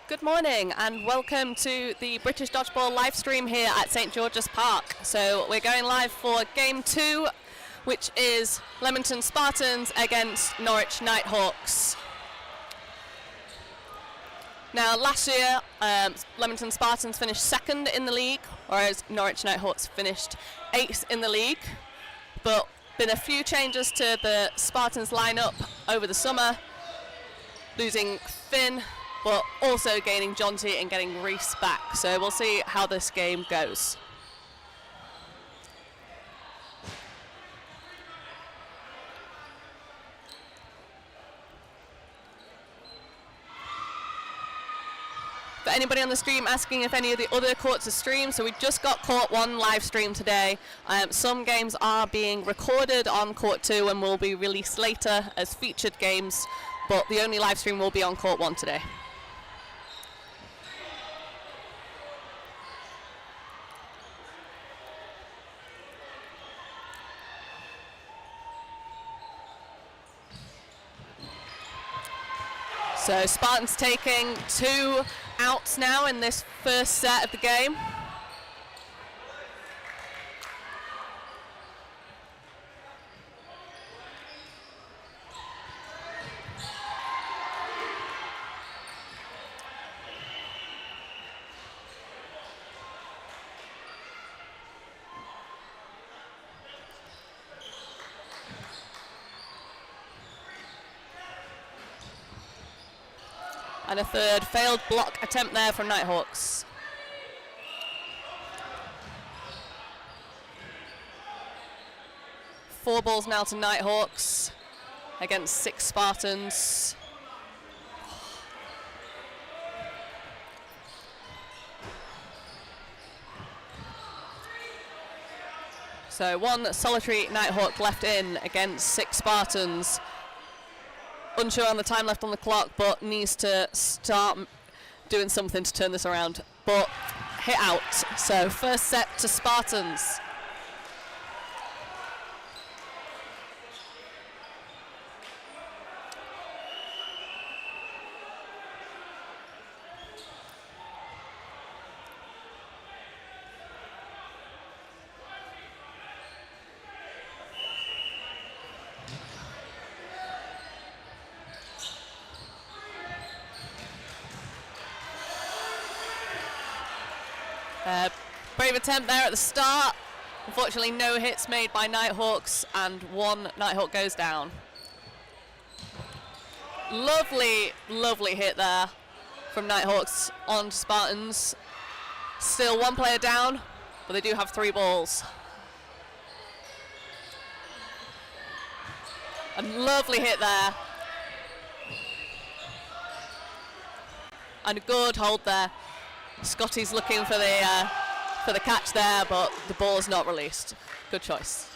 Good morning and welcome to the British Dodgeball live stream here at St George's Park. So we're going live for Game 2, which is Leamington Spartans against Norwich Nighthawks. Now last year, Leamington Spartans finished second in the league, whereas Norwich Nighthawks finished 8th in the league. But been a few changes to the Spartans lineup over the summer, losing Finn, but also gaining Jonty and getting Reese back. So we'll see how this game goes. For anybody on the stream asking if any of the other courts are streamed, so we just got Court 1 live stream today. Some games are being recorded on Court 2 and will be released later as featured games, but the only live stream will be on Court 1 today. So Spartans taking 2 outs now in this first set of the game. And a third failed block attempt there from Nighthawks. Four balls now to Nighthawks against 6 Spartans. So one solitary Nighthawk left in against 6 Spartans. Unsure on the time left on the clock, but needs to start doing something to turn this around. But hit out. So first set to Spartans. Brave attempt there at the start. Unfortunately, no hits made by Nighthawks, and one Nighthawk goes down. Lovely, lovely hit there from Nighthawks on Spartans. Still one player down, but they do have 3 balls. A lovely hit there. And a good hold there. Scotty's looking for the catch there, but the ball's not released. Good choice.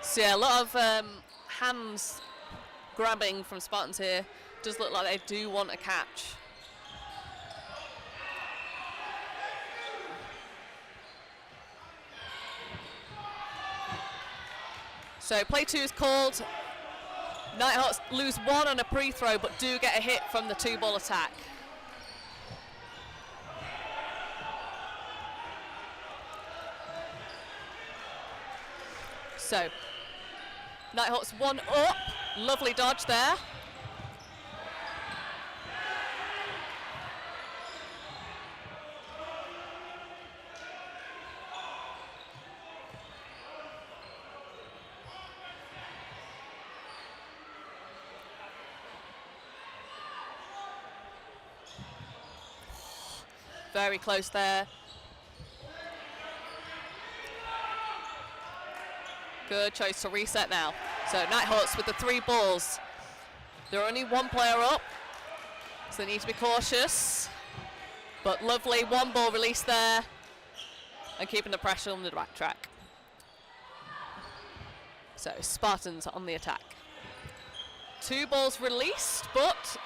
So yeah, a lot of hands grabbing from Spartans here. Does look like they do want a catch. So play 2 is called. Nighthawks lose 1 on a pre-throw, but do get a hit from the 2-ball attack. So, Nighthawks 1 up. Lovely dodge there. Very close there. Good choice to reset now. So Nighthawks with the 3 balls. They're only 1 player up, so they need to be cautious. But lovely 1 ball release there, and keeping the pressure on the back track. So Spartans on the attack. 2 balls released, but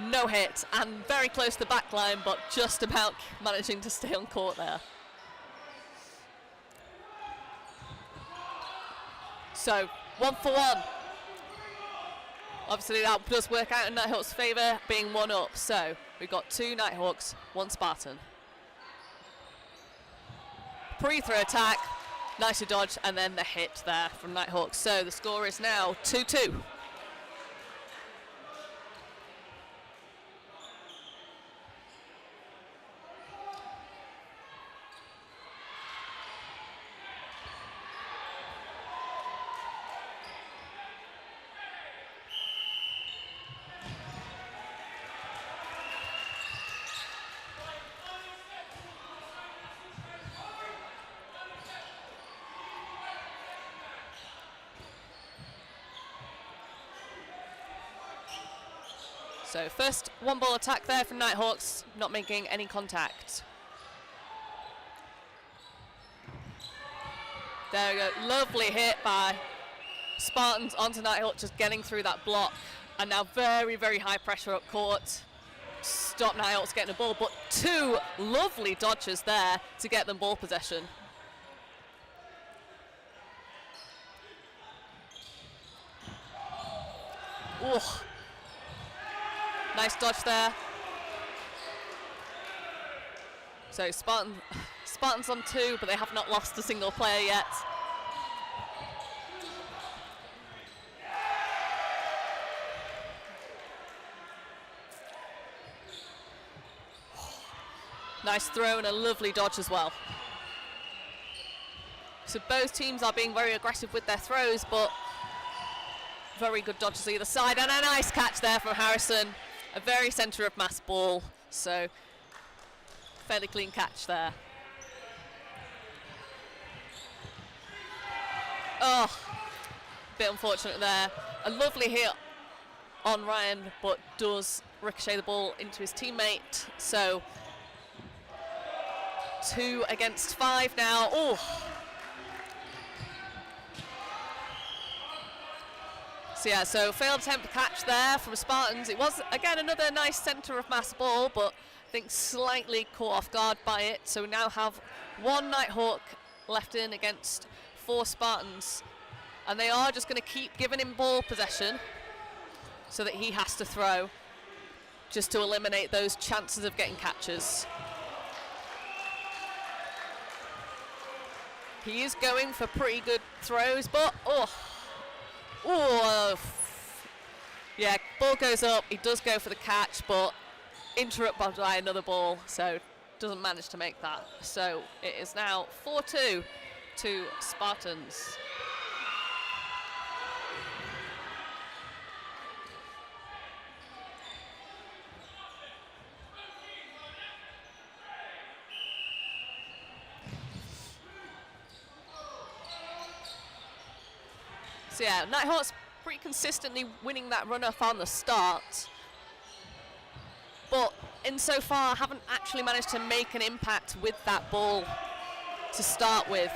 no hit, and very close to the back line, but just about managing to stay on court there. So 1 for 1. Obviously that does work out in Nighthawks' favour, being 1 up. So we've got 2 Nighthawks, 1 Spartan. Pre-throw attack, nicely dodged, and then the hit there from Nighthawks. So the score is now 2-2. So first 1 ball attack there from Nighthawks, not making any contact. There we go, lovely hit by Spartans onto Nighthawks, just getting through that block. And now very, very high pressure up court. Stop Nighthawks getting the ball, but 2 lovely dodges there to get them ball possession. Ooh. Nice dodge there. So Spartans on 2, but they have not lost a single player yet. Nice throw and a lovely dodge as well. So both teams are being very aggressive with their throws, but very good dodges either side. And a nice catch there from Harrison. A very centre of mass ball, so fairly clean catch there. Oh, bit unfortunate there. A lovely hit on Ryan, but does ricochet the ball into his teammate. So 2 against 5 now. Oh. So yeah, so failed attempt to catch there from Spartans. It was, again, another nice centre of mass ball, but I think slightly caught off guard by it. So we now have 1 Nighthawk left in against 4 Spartans. And they are just going to keep giving him ball possession so that he has to throw, just to eliminate those chances of getting catches. He is going for pretty good throws, but yeah, ball goes up, he does go for the catch, but interrupted by another ball, so doesn't manage to make that. So it is now 4-2 to Spartans. So yeah, Nighthawks pretty consistently winning that run-up on the start, but insofar haven't actually managed to make an impact with that ball to start with.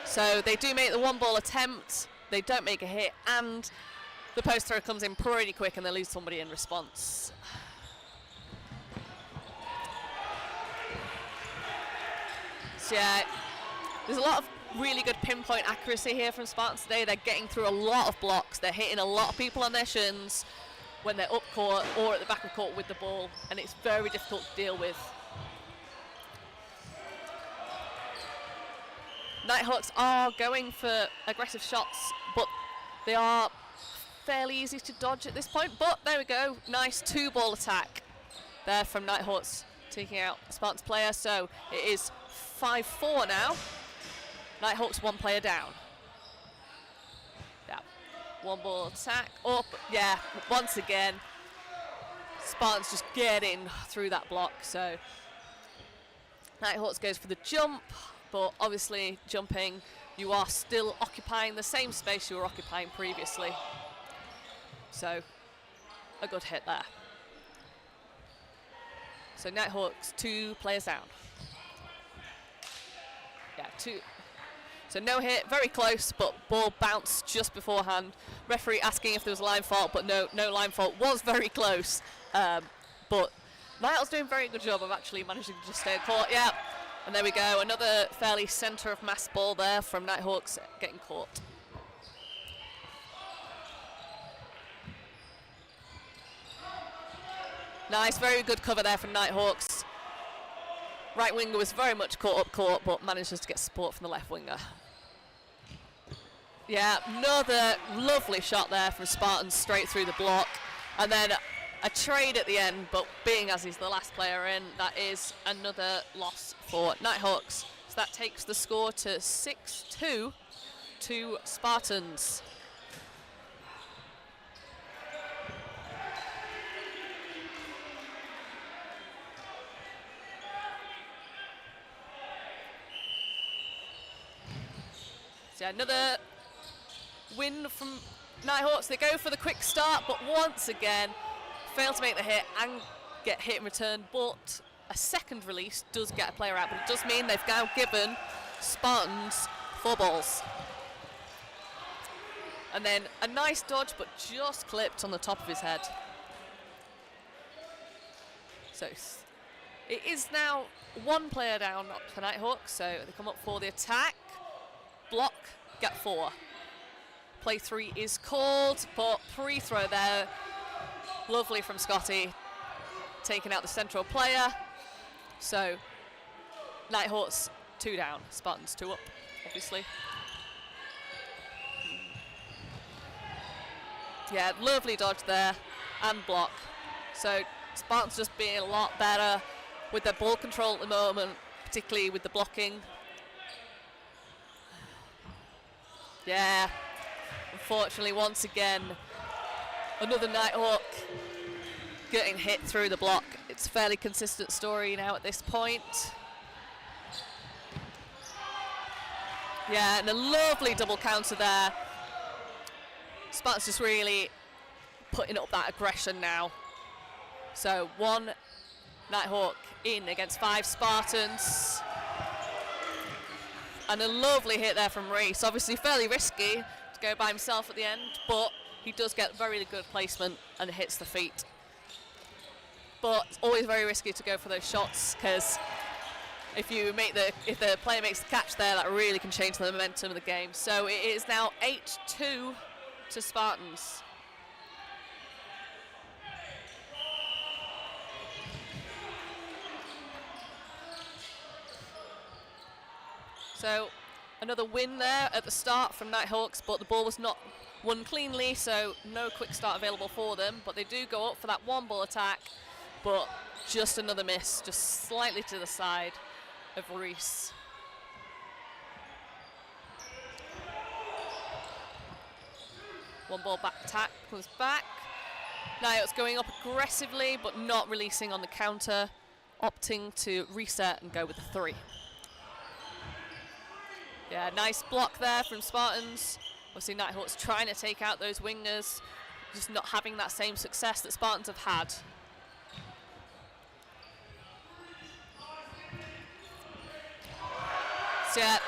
So they do make the 1 ball attempt, they don't make a hit, and the post throw comes in pretty quick and they lose somebody in response. So yeah, there's a lot of really good pinpoint accuracy here from Spartans today. They're getting through a lot of blocks, they're hitting a lot of people on their shins when they're up court or at the back of court with the ball, and it's very difficult to deal with. Nighthawks are going for aggressive shots, but they are fairly easy to dodge at this point. But there we go, nice 2 ball attack there from Nighthawks, taking out a Spartans player. So it is 5-4 now. Nighthawks 1 player down. Yeah, 1 ball attack up. Yeah, once again, Spartans just getting through that block. So Nighthawks goes for the jump, but obviously jumping, you are still occupying the same space you were occupying previously. So a good hit there. So Nighthawks 2 players down. Yeah, 2. So no hit, very close, but ball bounced just beforehand. Referee asking if there was a line fault, but no line fault. Was very close, but Nighthawks doing a very good job of actually managing to just stay in court. Yeah, and there we go, another fairly centre of mass ball there from Nighthawks getting caught. Nice, very good cover there from Nighthawks. Right winger was very much caught up court, but manages to get support from the left winger. Yeah, another lovely shot there from Spartans straight through the block. And then a trade at the end, but being as he's the last player in, that is another loss for Nighthawks. So that takes the score to 6-2 to Spartans. So another win from Nighthawks. They go for the quick start, but once again fail to make the hit and get hit in return. But a second release does get a player out, but it does mean they've now given Spartans 4 balls. And then a nice dodge, but just clipped on the top of his head. So it is now 1 player down for Nighthawks, so they come up for the attack. Block, get 4. Play 3 is called, but pre-throw there. Lovely from Scotty, taking out the central player. So Nighthawks 2 down, Spartans 2 up, obviously. Yeah, lovely dodge there and block. So Spartans just being a lot better with their ball control at the moment, particularly with the blocking. Yeah, unfortunately once again, another Nighthawk getting hit through the block. It's a fairly consistent story now at this point. Yeah, and a lovely double counter there. Spartans just really putting up that aggression now. So 1 Nighthawk in against 5 Spartans. And a lovely hit there from Reese. Obviously fairly risky to go by himself at the end, but he does get very good placement and hits the feet. But it's always very risky to go for those shots, because if the player makes the catch there, that really can change the momentum of the game. So it is now 8-2 to Spartans. So another win there at the start from Nighthawks, but the ball was not won cleanly, so no quick start available for them. But they do go up for that 1 ball attack, but just another miss, just slightly to the side of Reese. One ball back attack comes back. Nighthawks going up aggressively, but not releasing on the counter, opting to reset and go with the 3. Yeah, nice block there from Spartans. Obviously Nighthawks trying to take out those wingers, just not having that same success that Spartans have had. So yeah,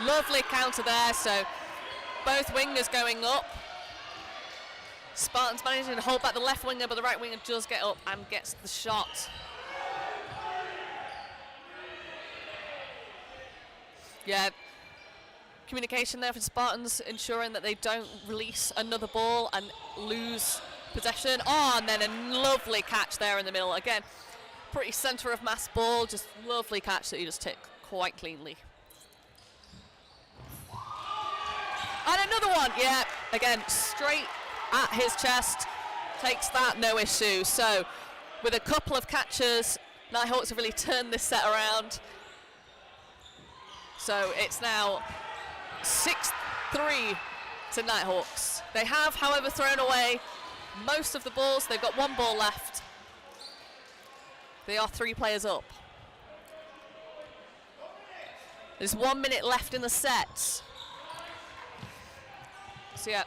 lovely counter there, so both wingers going up. Spartans managing to hold back the left winger, but the right winger does get up and gets the shot. Yeah, communication there for Spartans, ensuring that they don't release another ball and lose possession. Oh, and then a lovely catch there in the middle. Again, pretty centre of mass ball, just lovely catch that you just take quite cleanly. And another one, yeah, again, straight at his chest, takes that, no issue. So with a couple of catches, Nighthawks have really turned this set around. So it's now 6-3 to Nighthawks. They have, however, thrown away most of the balls. They've got 1 ball left. They are 3 players up. There's 1 minute left in the set. So yeah,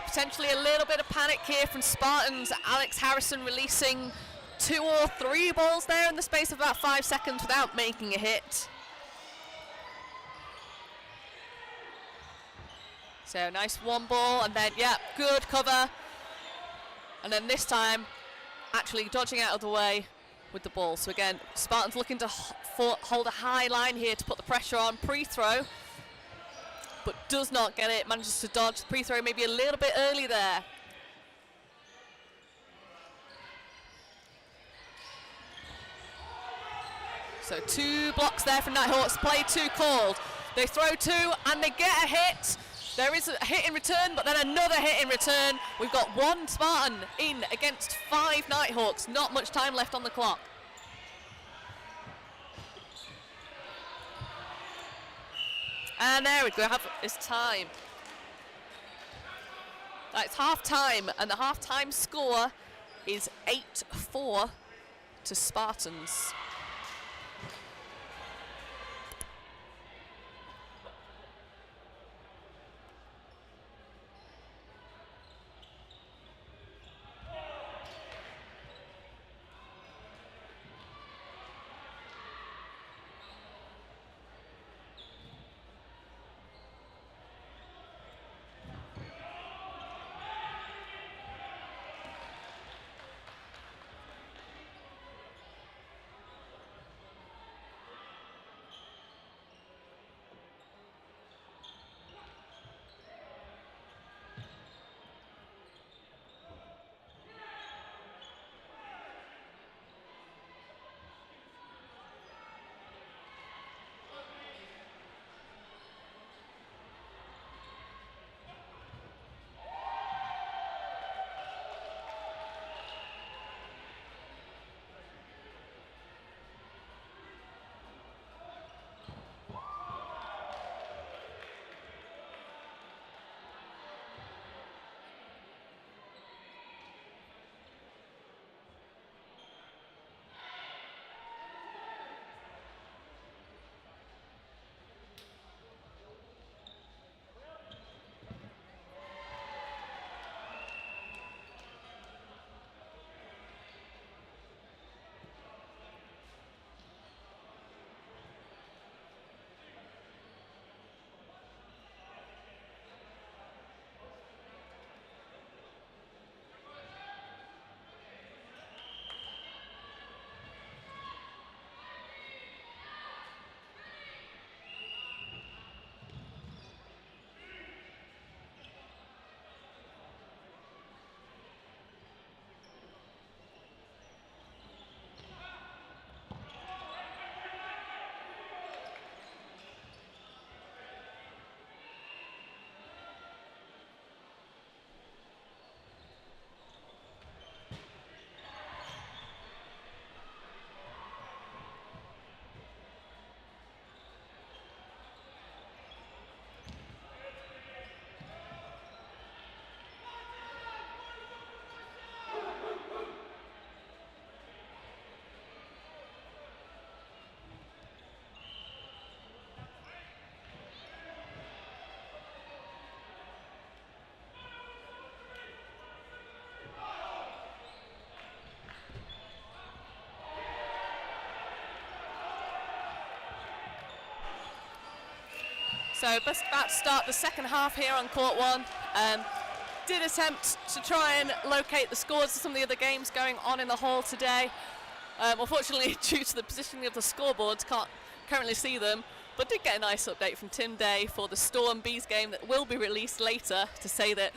potentially a little bit of panic here from Spartans. Alex Harrison releasing 2 or 3 balls there in the space of about 5 seconds without making a hit. So nice 1 ball, and then yeah, good cover. And then this time actually dodging out of the way with the ball. So again, Spartans looking to hold a high line here to put the pressure on. Pre-throw, but does not get it, manages to dodge. Pre-throw maybe a little bit early there. So 2 blocks there from Nighthawks, play 2 called. They throw 2 and they get a hit. There is a hit in return, but then another hit in return. We've got 1 Spartan in against 5 Nighthawks. Not much time left on the clock. And there we go, it's time. It's half time, and the half time score is 8-4 to Spartans. So just about to start the second half here on court 1. Did attempt to try and locate the scores of some of the other games going on in the hall today. Unfortunately, due to the positioning of the scoreboards, can't currently see them, but did get a nice update from Tim Day for the Storm Bees game that will be released later to say that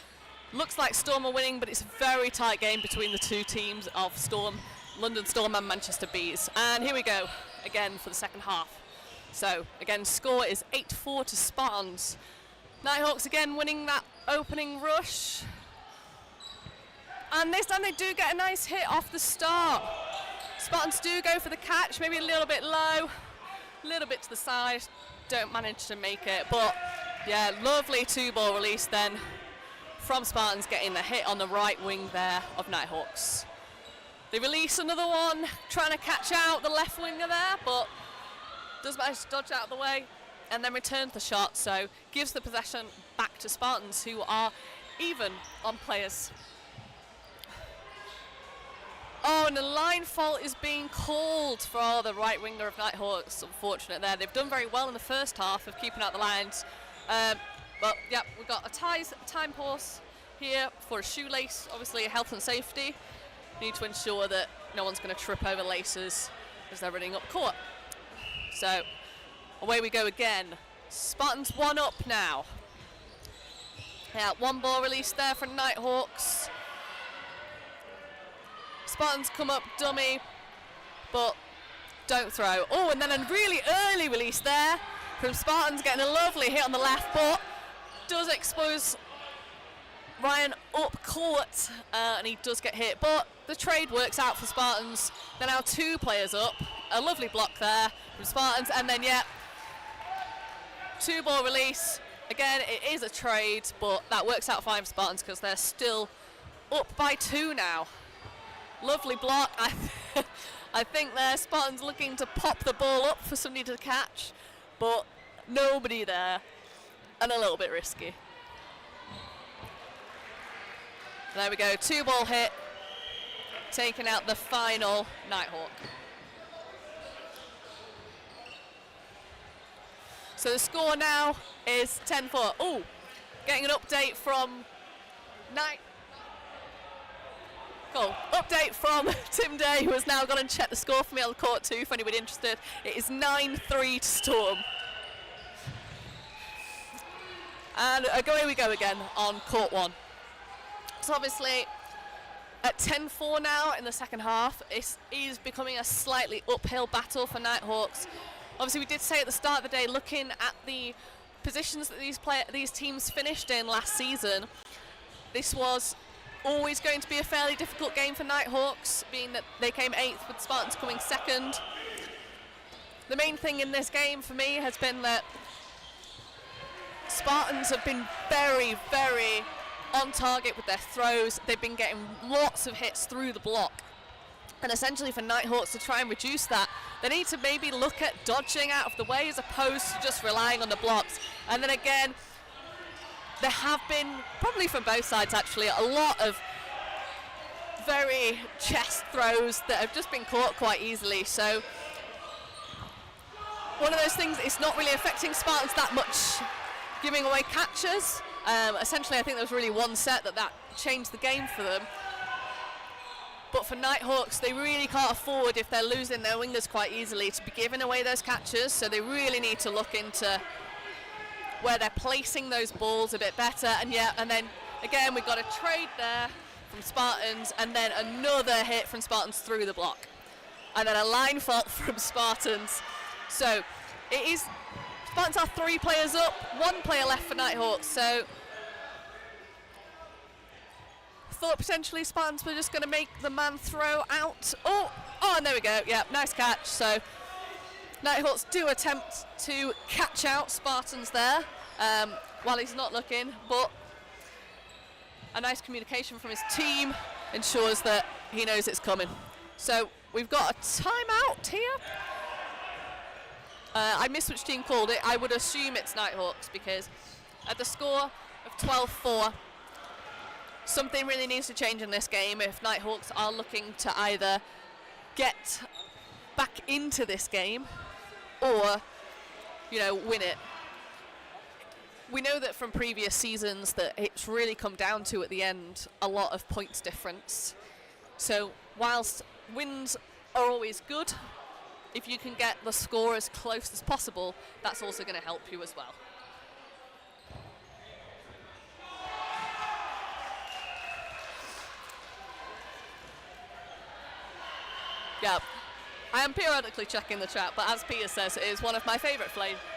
looks like Storm are winning, but it's a very tight game between the 2 teams of Storm, London Storm and Manchester Bees. And here we go again for the second half. So again, score is 8-4 to Spartans. Nighthawks again winning that opening rush. And this time they do get a nice hit off the start. Spartans do go for the catch, maybe a little bit low, a little bit to the side, don't manage to make it. But yeah, lovely 2-ball release then from Spartans, getting the hit on the right wing there of Nighthawks. They release another one, trying to catch out the left winger there, but does manage to dodge out of the way and then returns the shot, so gives the possession back to Spartans, who are even on players. Oh, and the line fault is being called for the right winger of Nighthawks. Unfortunate there. They've done very well in the first half of keeping out the lines. But yeah, we've got a time pause here for a shoelace, obviously a health and safety. Need to ensure that no one's going to trip over laces as they're running up court. So away we go again. Spartans 1 up now. Yeah, 1-ball release there for Nighthawks. Spartans come up dummy, but don't throw. Oh, and then a really early release there from Spartans, getting a lovely hit on the left, but does expose Ryan up court, and he does get hit, but the trade works out for Spartans. They're now 2 players up. A lovely block there from Spartans, and then, 2-ball release. Again, it is a trade, but that works out fine for Spartans because they're still up by 2 now. Lovely block. I think their Spartans looking to pop the ball up for somebody to catch, but nobody there, and a little bit risky. There we go, 2-ball hit, taking out the final Nighthawk. So the score now is 10-4. Oh, getting an update from Cool. Update from Tim Day, who has now gone and checked the score for me on the court too, for anybody interested. It is 9-3 to Storm. And away we go again on court 1. So obviously at 10-4 now in the second half, it is becoming a slightly uphill battle for Nighthawks. Obviously we did say at the start of the day, looking at the positions that these teams finished in last season, this was always going to be a fairly difficult game for Nighthawks, being that they came 8th with Spartans coming 2nd. The main thing in this game for me has been that Spartans have been very, very on target with their throws. They've been getting lots of hits through the block. And essentially for Nighthawks to try and reduce that, they need to maybe look at dodging out of the way as opposed to just relying on the blocks. And then again, there have been, probably from both sides actually, a lot of very chest throws that have just been caught quite easily. So one of those things, it's not really affecting Spartans that much, giving away catches. Essentially, I think there was really one set that changed the game for them. But for Nighthawks, they really can't afford, if they're losing their wingers quite easily, to be giving away those catches. So they really need to look into where they're placing those balls a bit better. And then again, we've got a trade there from Spartans, and then another hit from Spartans through the block. And then a line fault from Spartans. So it is, Spartans are 3 players up, 1 player left for Nighthawks. So thought potentially Spartans were just going to make the man throw out. Oh, and there we go. Yeah, nice catch. So Nighthawks do attempt to catch out Spartans there while he's not looking, but a nice communication from his team ensures that he knows it's coming. So we've got a timeout here. I missed which team called it. I would assume it's Nighthawks, because at the score of 12-4, something really needs to change in this game if Nighthawks are looking to either get back into this game or, win it. We know that from previous seasons that it's really come down to, at the end, a lot of points difference. So whilst wins are always good, if you can get the score as close as possible, that's also going to help you as well. Yeah, I am periodically checking the chat, but as Peter says, it is one of my favourite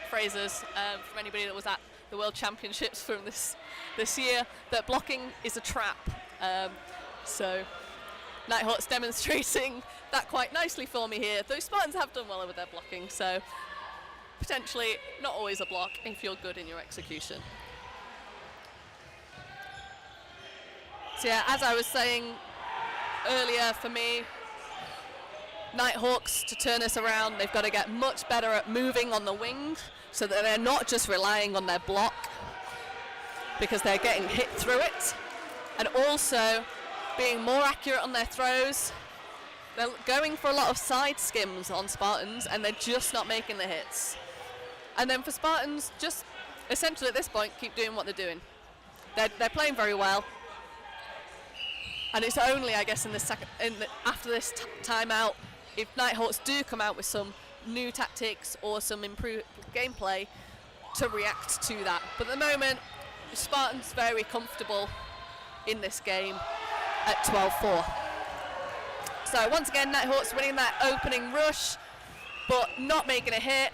phrases from anybody that was at the World Championships from this year, that blocking is a trap. So Nighthawks demonstrating that quite nicely for me here. Those Spartans have done well with their blocking, so potentially not always a block if you're good in your execution. So yeah, as I was saying earlier, for me, Nighthawks, to turn this around, they've got to get much better at moving on the wing so that they're not just relying on their block, because they're getting hit through it, and also being more accurate on their throws. They're going for a lot of side skims on Spartans, and they're just not making the hits. And then for Spartans, just essentially at this point, keep doing what they're doing. They're playing very well. And it's only, I guess, after this timeout, if Nighthawks do come out with some new tactics or some improved gameplay, to react to that. But at the moment, Spartans very comfortable in this game at 12-4. So once again, Nighthawks winning that opening rush. but not making a hit.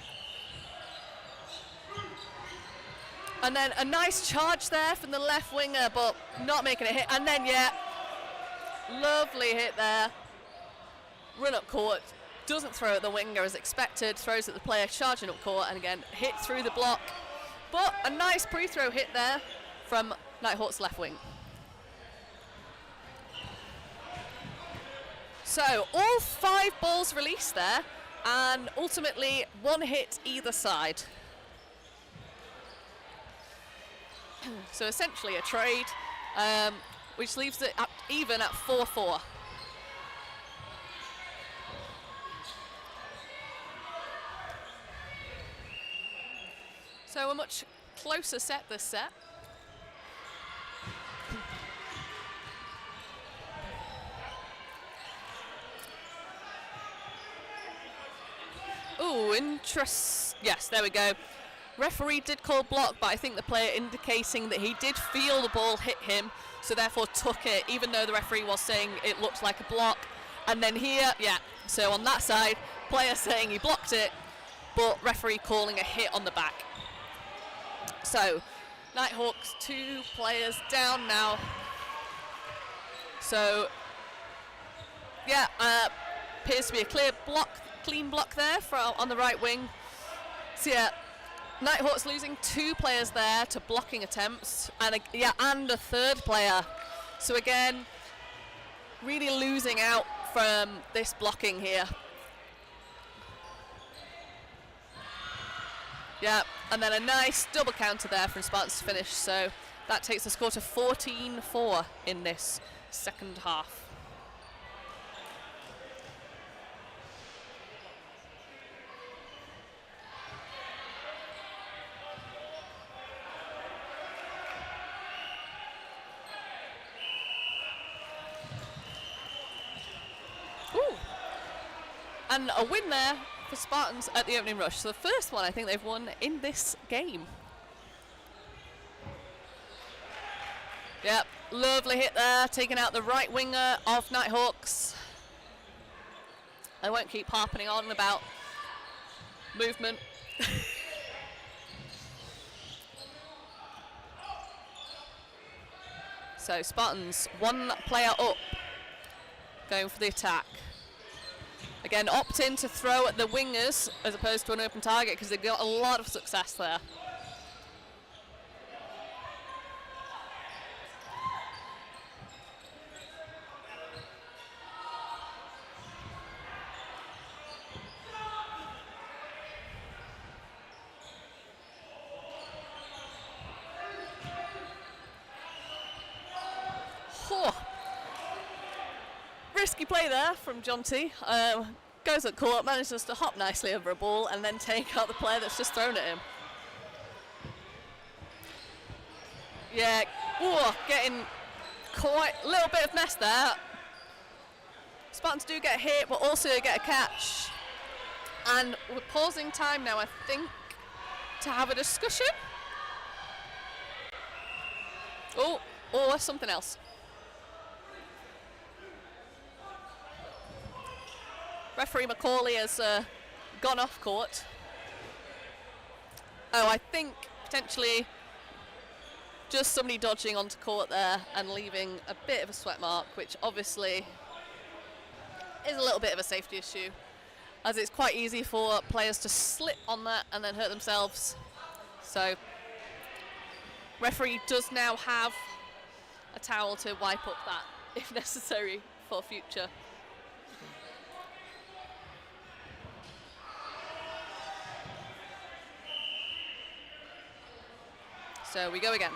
And then a nice charge there from the left winger, but not making a hit. And then, yeah, lovely hit there. Run up court, doesn't throw at the winger as expected, throws at the player charging up court, and again, hit through the block. But a nice pre-throw hit there from Nighthawks left wing. So all 5 balls released there, and ultimately 1 hit either side. So essentially a trade, which leaves it even at 4-4. So a much closer set this set. Ooh, yes, there we go. Referee did call block, but I think the player indicating that he did feel the ball hit him, so therefore took it, even though the referee was saying it looked like a block. And then here, yeah, so on that side, player saying he blocked it, but referee calling a hit on the back. So, Nighthawks 2 players down now. So, yeah, appears to be a clean block there on the right wing. So yeah, Nighthawks losing 2 players there to blocking attempts, and a third player. So again, really losing out from this blocking here. Yeah, and then a nice double counter there from Spartans to finish. So that takes the score to 14-4 in this second half. And a win there for Spartans at the opening rush. So the first one I think they've won in this game. Yep, lovely hit there, taking out the right winger of Nighthawks. I won't keep harping on about movement. So Spartans, 1 player up, going for the attack. Again, opt in to throw at the wingers as opposed to an open target because they've got a lot of success there. Risky play there from John T. Goes at court, manages to hop nicely over a ball and then take out the player that's just thrown at him. Yeah, getting quite a little bit of mess there. Spartans do get hit, but also get a catch. And we're pausing time now, I think, to have a discussion. Or something else. Referee Macaulay has gone off court. Oh, I think potentially just somebody dodging onto court there and leaving a bit of a sweat mark, which obviously is a little bit of a safety issue, as it's quite easy for players to slip on that and then hurt themselves. So referee does now have a towel to wipe up that if necessary for future. So we go again.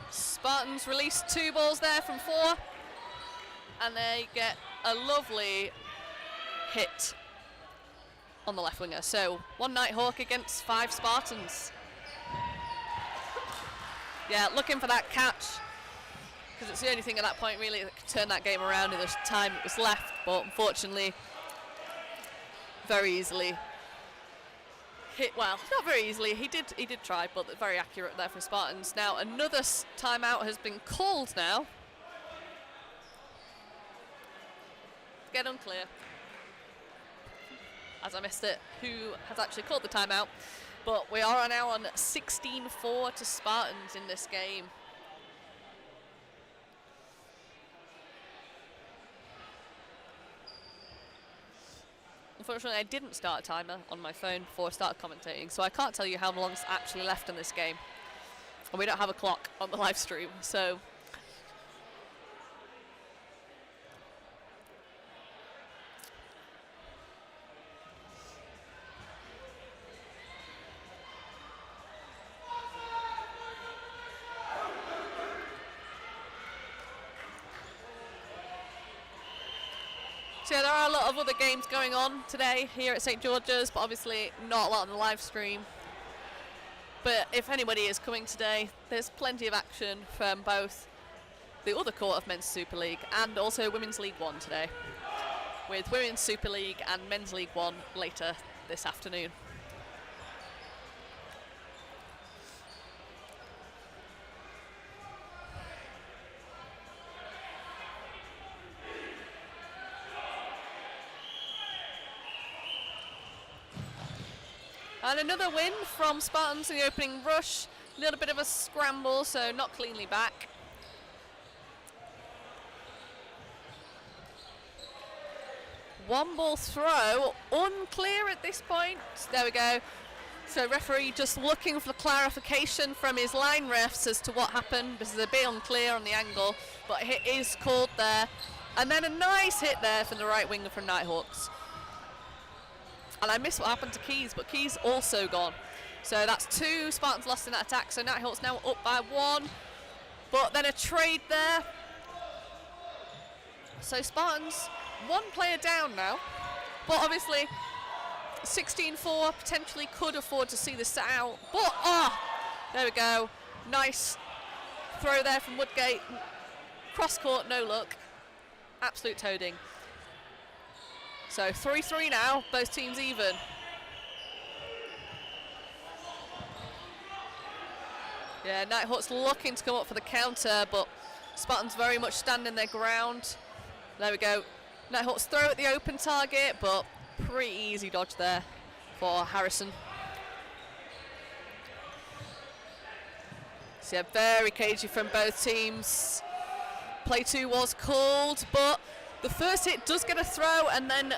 Spartans release 2 balls there from 4, and they get a lovely hit on the left winger. So 1 Nighthawk against 5 Spartans. Yeah, looking for that catch, because it's the only thing at that point really that could turn that game around in the time that was left, but unfortunately very easily hit. Well, not very easily, he did try, but very accurate there from Spartans. Now another timeout has been called now. Get unclear. as I missed it, who has actually called the timeout. But we are now on 16-4 to Spartans in this game. Unfortunately, I didn't start a timer on my phone before I started commentating, so I can't tell you how long's actually left in this game. And we don't have a clock on the live stream, so... So yeah, there are a lot of other games going on today here at St George's, but obviously not a lot on the live stream. But if anybody is coming today, there's plenty of action from both the other court of Men's Super League and also Women's League One today, with Women's Super League and Men's League One later this afternoon. And another win from Spartans in the opening rush. A little bit of a scramble, so not cleanly back. One ball throw, unclear at this point. There we go. So referee just looking for clarification from his line refs as to what happened. This is a bit unclear on the angle, but a hit is called there. And then a nice hit there from the right winger from Nighthawks. And I missed what happened to Keys, but Keys also gone. So that's 2 Spartans lost in that attack. So Nighthawks now up by 1. But then a trade there. So Spartans, 1 player down now. But obviously, 16-4 potentially could afford to see this out. But, there we go. Nice throw there from Woodgate. Cross court, no look. Absolute toading. So 3-3 now, both teams even. Yeah, Nighthawks looking to come up for the counter, but Spartans very much standing their ground. There we go. Nighthawks throw at the open target, but pretty easy dodge there for Harrison. So yeah, very cagey from both teams. Play 2 was called, but the first hit does get a throw, and then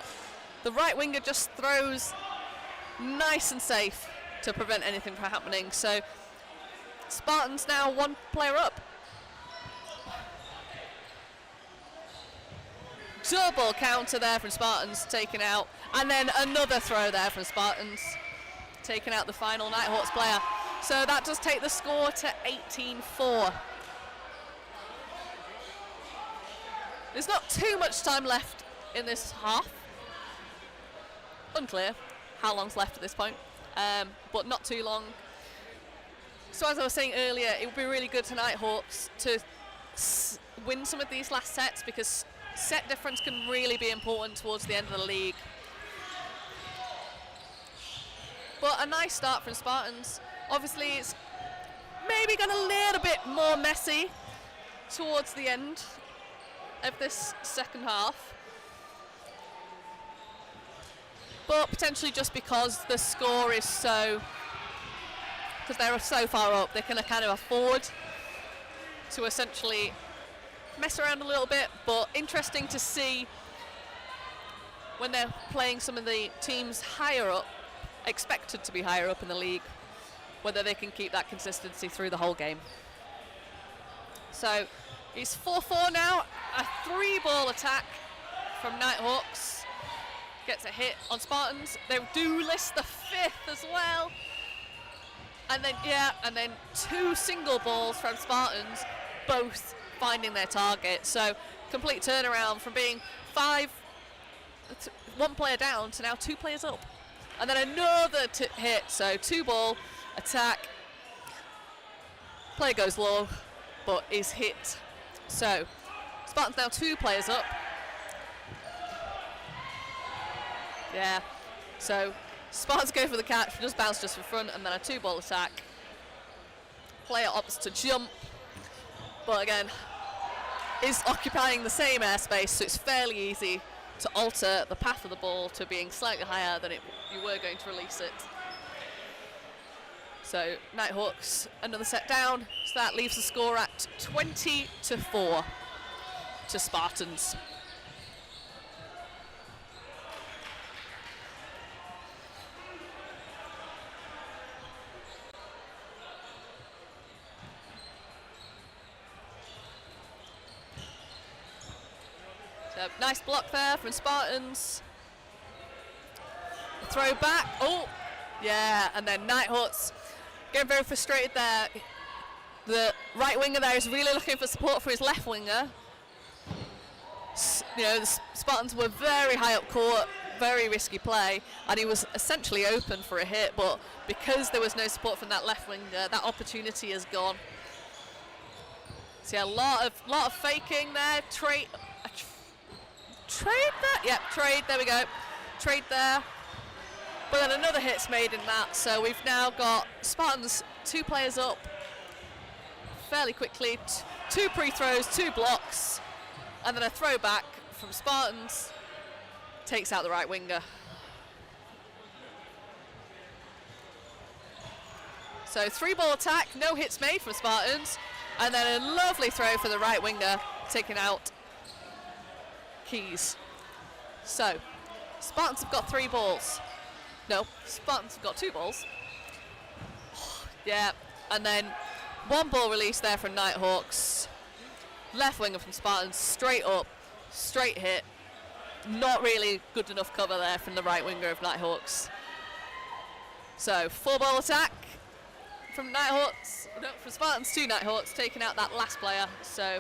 the right winger just throws nice and safe to prevent anything from happening. So Spartans now 1 player up. Double counter there from Spartans, taken out, and then another throw there from Spartans, taking out the final Nighthawks player. So that does take the score to 18-4. There's not too much time left in this half. Unclear how long's left at this point, but not too long. So as I was saying earlier, it would be really good to Nighthawks to win some of these last sets, because set difference can really be important towards the end of the league. But a nice start from Spartans. Obviously it's maybe got a little bit more messy towards the end of this second half, but potentially just because the score is so, because they're so far up, they can kind of afford to essentially mess around a little bit. But interesting to see when they're playing some of the teams higher up, expected to be higher up in the league, whether they can keep that consistency through the whole game. So it's 4-4 now. A 3-ball attack from Nighthawks. Gets a hit on Spartans. They do list the 5th as well. And then, yeah, and then 2 single balls from Spartans, both finding their target. So complete turnaround from being 1 player down to now 2 players up. And then another hit, so 2-ball attack. Player goes low, but is hit. So Spartans now 2 players up. Yeah, so Spartans go for the catch, just bounce just in front, and then a 2-ball attack. Player opts to jump, but again, is occupying the same airspace, so it's fairly easy to alter the path of the ball to being slightly higher than you were going to release it. So Nighthawks another set down, so that leaves the score at 20-4 to Spartans. So nice block there from Spartans. Throw back. Oh, yeah, and then Nighthawks getting very frustrated there. The right winger there is really looking for support for his left winger. You know, the Spartans were very high up court, very risky play, and he was essentially open for a hit, but because there was no support from that left winger, that opportunity is gone. So yeah, a lot of faking there. Trade there? Yep, trade, there we go. Trade there. But then another hit's made in that, so we've now got Spartans 2 players up fairly quickly. 2 pre-throws, 2 blocks, and then a throwback from Spartans takes out the right winger. So 3-ball attack, no hits made from Spartans, and then a lovely throw for the right winger, taking out Keys. So Spartans have got 3 balls. No, Spartans have got 2 balls. Yeah, and then 1 ball release there from Nighthawks. Left winger from Spartans, straight up, straight hit. Not really good enough cover there from the right winger of Nighthawks. So 4-ball attack from Nighthawks, no, from Spartans to Nighthawks, taking out that last player. So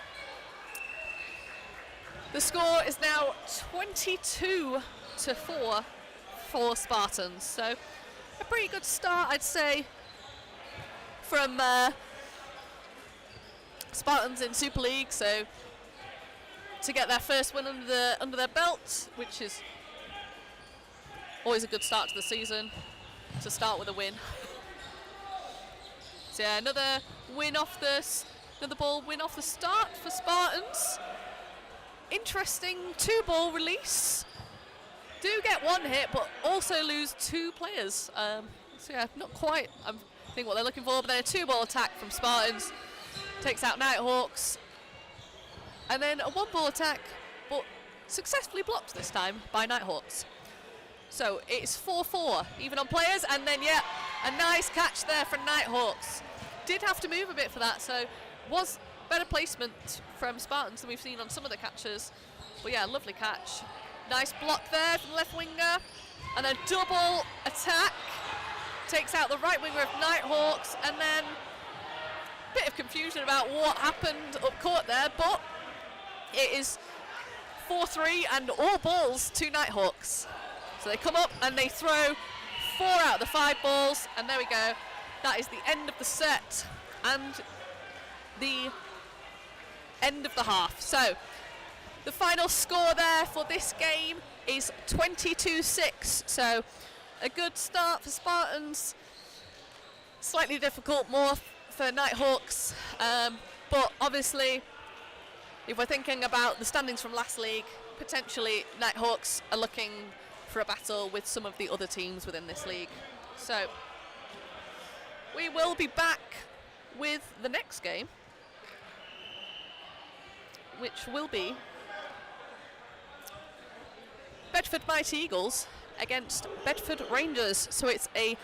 the score is now 22-4 for Spartans. So a pretty good start, I'd say, from Spartans in Super League. So to get their first win under their belt, which is always a good start to the season, to start with a win. So yeah, another ball win off the start for Spartans. Interesting 2-ball release. Do get 1 hit, but also lose 2 players. So yeah, not quite, I think, what they're looking for. But then a 2-ball attack from Spartans takes out Nighthawks. And then a 1-ball attack, but successfully blocked this time by Nighthawks. So it's 4-4, even on players. And then, yeah, a nice catch there from Nighthawks. Did have to move a bit for that, so was better placement from Spartans than we've seen on some of the catches. But yeah, lovely catch. Nice block there from the left winger. And a double attack. Takes out the right winger of Nighthawks. And then a bit of confusion about what happened up court there. But it is 4-3 and all balls to Nighthawks. So they come up and they throw 4 out of the 5 balls. And there we go. That is the end of the set. And the end of the half. So the final score there for this game is 22-6. So a good start for Spartans. Slightly difficult more for Nighthawks. But obviously, if we're thinking about the standings from last league, potentially Nighthawks are looking for a battle with some of the other teams within this league. So we will be back with the next game, which will be Bedford Mighty Eagles against Bedford Rangers. So it's a